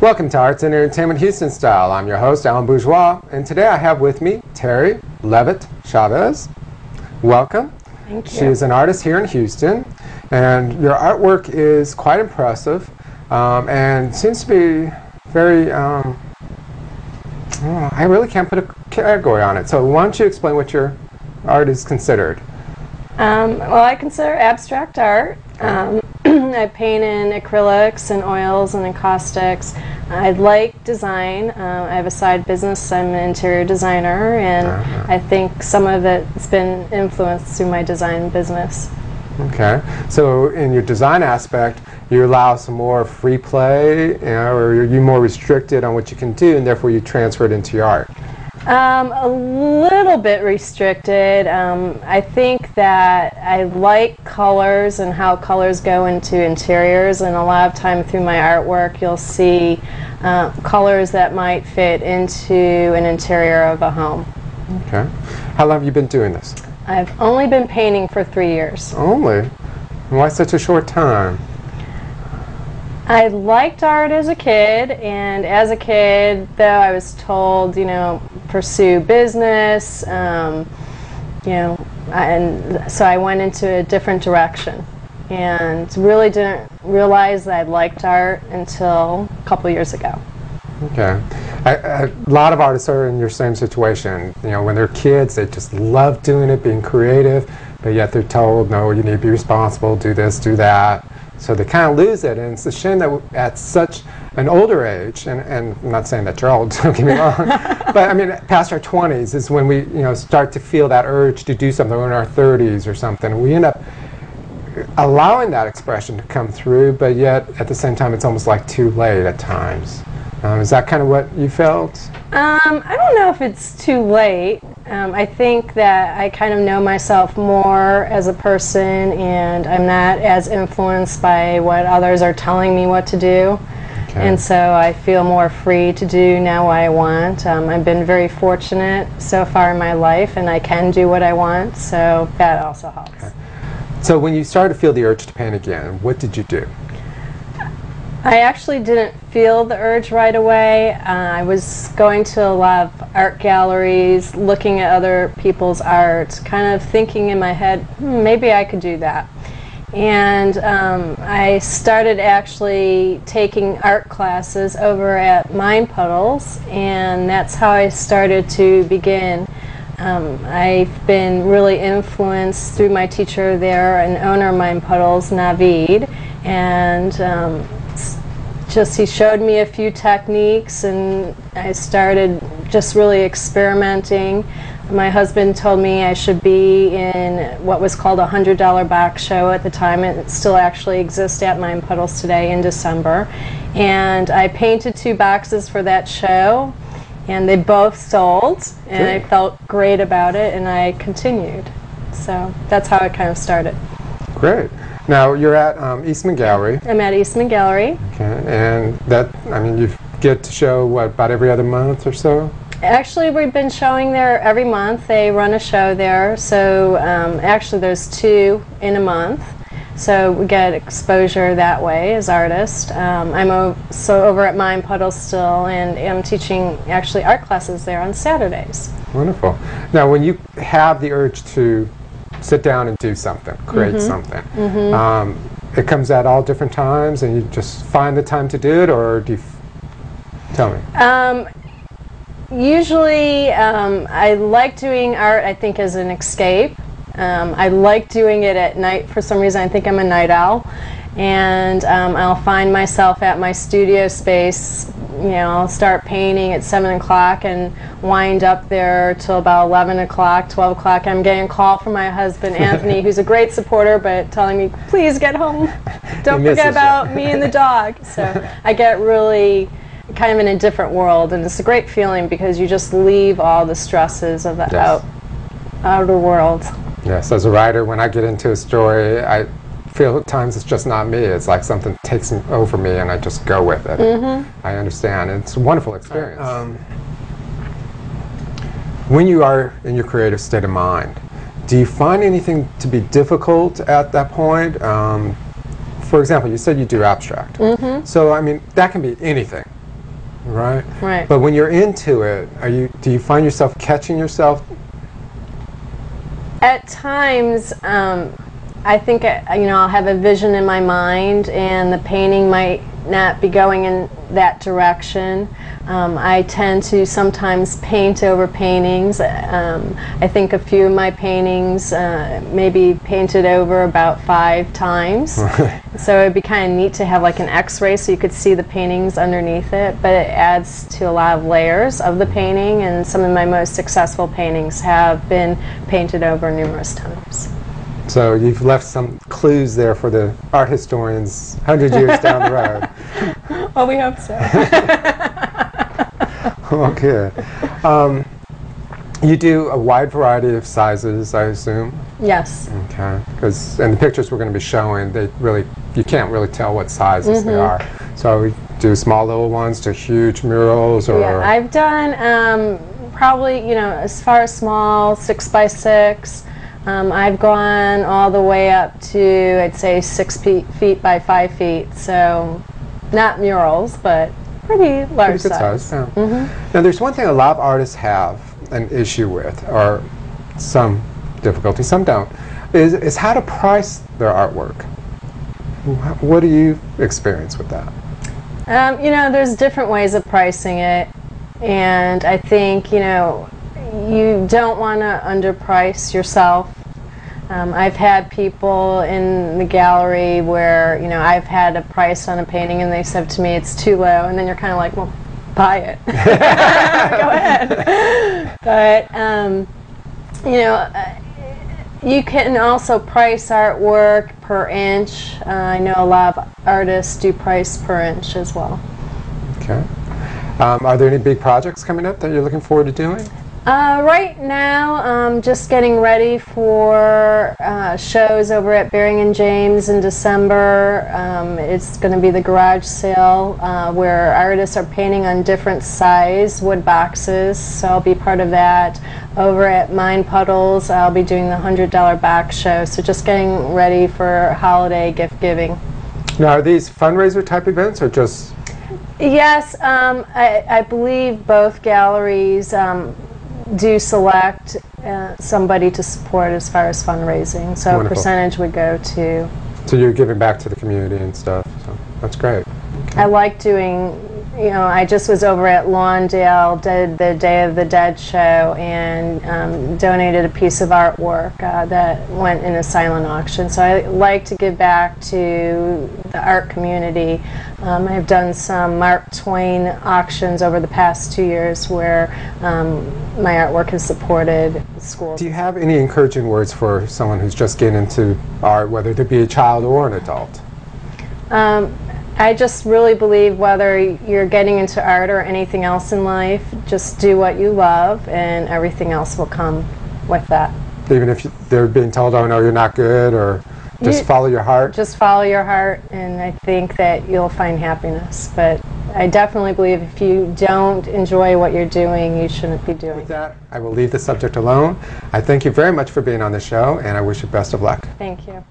Welcome to Arts and Entertainment Houston Style. I'm your host, Alan Bourgeois, and today I have with me Terry Leavitt Chavez. Welcome. Thank you. She is an artist here in Houston, and your artwork is quite impressive and seems to be very, I really can't put a category on it. So why don't you explain what your art is considered? Well, I consider abstract art. I paint in acrylics and oils and encaustics. I like design. I have a side business. I'm an interior designer, and I think some of it's been influenced through my design business. Okay. So in your design aspect, you allow some more free play, or are you more restricted on what you can do, and therefore you transfer it into your art? A little bit restricted. I think that I like colors and how colors go into interiors, and a lot of time through my artwork you'll see colors that might fit into an interior of a home. Okay. How long have you been doing this? I've only been painting for 3 years. Only? Why such a short time? I liked art as a kid, and as a kid, though, I was told, pursue business, and so I went into a different direction, and really didn't realize that I liked art until a couple years ago. Okay. A lot of artists are in your same situation. When they're kids, they just love doing it, being creative, but yet they're told, no, you need to be responsible, do this, do that. So they kind of lose it, and it's a shame that at such an older age, and I'm not saying that you're old, don't get me wrong, but I mean, past our 20s is when we start to feel that urge to do something, or in our 30s or something. We end up allowing that expression to come through, but yet at the same time it's almost like too late at times. Is that kind of what you felt? I don't know if it's too late. I think that I kind of know myself more as a person, and I'm not as influenced by what others are telling me what to do. Okay. And so I feel more free to do now what I want. I've been very fortunate so far in my life, and I can do what I want, so that also helps. Okay. So when you started to feel the urge to paint again, what did you do? I actually didn't feel the urge right away. I was going to a lot of art galleries, looking at other people's art, kind of thinking in my head, maybe I could do that. And I started actually taking art classes over at Mind Puddles, and that's how I started to begin. I've been really influenced through my teacher there and owner of Mind Puddles, Leavitt, and he showed me a few techniques, and I started just really experimenting. My husband told me I should be in what was called a $100 box show at the time. It still actually exists at Mind Puddles today in December. And I painted 2 boxes for that show, and they both sold, and I felt great about it, and I continued. So that's how it kind of started. Great. Now you're at Eastman Gallery. I'm at Eastman Gallery. Okay, and you get to show what, about every other month or so? Actually, we've been showing there every month. They run a show there, so actually there's 2 in a month. So we get exposure that way as artists. I'm over at Mind Puddles still, and I'm teaching actually art classes there on Saturdays. Wonderful. Now when you have the urge to sit down and do something, create something. It comes at all different times, and you just find the time to do it, or do you tell me? Usually, I like doing art, I think, as an escape. I like doing it at night for some reason. I think I'm a night owl. And I'll find myself at my studio space. I'll start painting at 7 o'clock and wind up there till about 11 o'clock, 12 o'clock. I'm getting a call from my husband, Anthony, who's a great supporter, but telling me, please get home. Don't forget about me and the dog. So I get really kind of in a different world, and it's a great feeling because you just leave all the stresses of the outer world. Yes, as a writer, when I get into a story, I feel at times it's just not me. It's like something takes over me, and I just go with it. I understand. It's a wonderful experience. When you are in your creative state of mind, do you find anything to be difficult at that point? For example, you said you do abstract. So, I mean, that can be anything. Right. Right. But when you're into it, do you find yourself catching yourself? At times, I think I'll have a vision in my mind, and the painting might not be going in that direction. I tend to sometimes paint over paintings. I think a few of my paintings maybe painted over about 5 times. So it'd be kind of neat to have like an X-ray so you could see the paintings underneath it, but it adds to a lot of layers of the painting, and some of my most successful paintings have been painted over numerous times. So you've left some clues there for the art historians 100 years down the road. Well, we hope so. Okay. You do a wide variety of sizes, I assume? Yes. Okay. Because in the pictures we're going to be showing, you can't really tell what sizes they are. So we do small little ones to huge murals, or? Yeah, I've done probably, as far as small, 6 by 6. I've gone all the way up to, I'd say, 6 feet by 5 feet. So not murals, but pretty large Pretty good size. Yeah. Now, there's one thing a lot of artists have an issue with, or some difficulty, some don't, is how to price their artwork. What do you experience with that? There's different ways of pricing it, and I think, you don't want to underprice yourself. I've had people in the gallery where, I've had a price on a painting and they said to me it's too low, and then you're kind of like, well, buy it. Go ahead. But, you can also price artwork per inch. I know a lot of artists do price per inch as well. Okay. Are there any big projects coming up that you're looking forward to doing? Right now, just getting ready for shows over at Baring & James in December. It's going to be the garage sale where artists are painting on different size wood boxes, so I'll be part of that. Over at Mind Puddles, I'll be doing the $100 back show, so just getting ready for holiday gift giving. Now, are these fundraiser type events or just? Yes, I believe both galleries do select somebody to support as far as fundraising, so Wonderful. a percentage would go to. So you're giving back to the community and stuff, so that's great. I like doing, I just was over at Lawndale, did the Day of the Dead show, and donated a piece of artwork that went in a silent auction. So I like to give back to the art community. I've done some Mark Twain auctions over the past 2 years where my artwork has supported schools. Do you have any encouraging words for someone who's just getting into art, whether they be a child or an adult? I just really believe whether you're getting into art or anything else in life, just do what you love and everything else will come with that. Even if they're being told, oh no, you're not good, or just follow your heart? Just follow your heart, and I think that you'll find happiness. But I definitely believe if you don't enjoy what you're doing, you shouldn't be doing it. With that, I will leave the subject alone. I thank you very much for being on the show, and I wish you best of luck. Thank you.